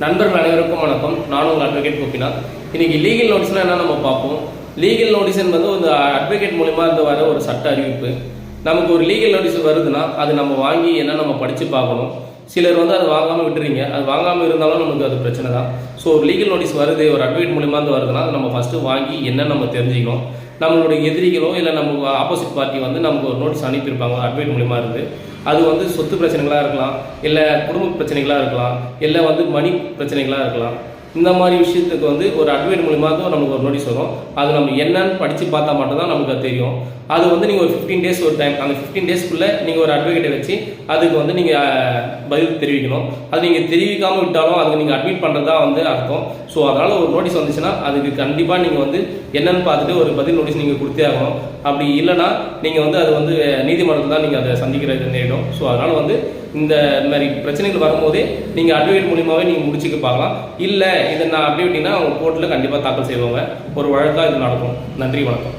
நண்பர்கள் அனைவருக்கும் வணக்கம். நான் உங்கள் அட்வொகேட் கோபிநாத். இன்னைக்கு லீகல் நோட்டீஸ்லாம் என்ன நம்ம பார்ப்போம். லீகல் நோட்டீஸ் என்பது ஒரு அட்வொகேட் மூலிமா இருந்து வர ஒரு சட்ட அறிவிப்பு. நமக்கு ஒரு லீகல் நோட்டீஸ் வருதுன்னா அது நம்ம வாங்கி என்ன நம்ம படித்து பார்க்கணும். சிலர் அதை வாங்காமல் விட்டுறீங்க. அது வாங்காமல் இருந்தாலும் நமக்கு அது பிரச்சனை தான். ஸோ ஒரு லீகல் நோட்டீஸ் வருது, ஒரு அட்வொகேட் மூலிமா இருந்து வருதுன்னா அதை நம்ம ஃபஸ்ட்டு வாங்கி என்ன நம்ம தெரிஞ்சுக்கணும். நம்மளுடைய எதிரிகளோ இல்லை நமக்கு ஆப்போசிட் பார்ட்டி நமக்கு ஒரு நோட்டீஸ் அனுப்பியிருப்பாங்க அட்வொகேட் மூலிமா இருந்து. அது சொத்து பிரச்சனைகளாக இருக்கலாம், இல்லை குடும்ப பிரச்சனைகளாக இருக்கலாம், இல்லை மணி பிரச்சனைகளாக இருக்கலாம். இந்த மாதிரி விஷயத்துக்கு ஒரு அட்வொகேட் மூலிமா தான் நமக்கு ஒரு நோட்டீஸ் வரும். அது நம்ம என்னன்னு படித்து பார்த்தா மட்டும்தான் நமக்கு அது தெரியும். அது நீங்கள் ஒரு 15 டேஸ் ஒரு டைம், அந்த 15 டேஸ்க்குள்ளே நீங்கள் ஒரு அட்வொகேட்டை வச்சு அதுக்கு நீங்கள் பதில் தெரிவிக்கணும். அது நீங்கள் தெரிவிக்காமல் விட்டாலும் அதுக்கு நீங்கள் அட்மிட் பண்ணுறதா அர்த்தம். ஸோ அதனால் ஒரு நோட்டீஸ் வந்துச்சுன்னா அதுக்கு கண்டிப்பாக நீங்கள் என்னன்னு பார்த்துட்டு ஒரு பதில் நோட்டீஸ் நீங்கள் கொடுத்தே ஆகணும். அப்படி இல்லைனா நீங்கள் அது நீதிமன்றத்தில் தான் நீங்கள் அதை சந்திக்கிறது நேரிடும். ஸோ அதனால் இந்த மாதிரி பிரச்சனைகள் வரும்போதே நீங்கள் அட்வொகேட் மூலியமாகவே நீங்கள் முடிச்சுக்க பார்க்கலாம். இல்லை இதை நான் அப்படி விட்டீங்கன்னா அவங்க கோர்ட்டில் கண்டிப்பாக தாக்கல் செய்வாங்க. ஒரு வழக்காக இது நடக்கும். நன்றி, வணக்கம்.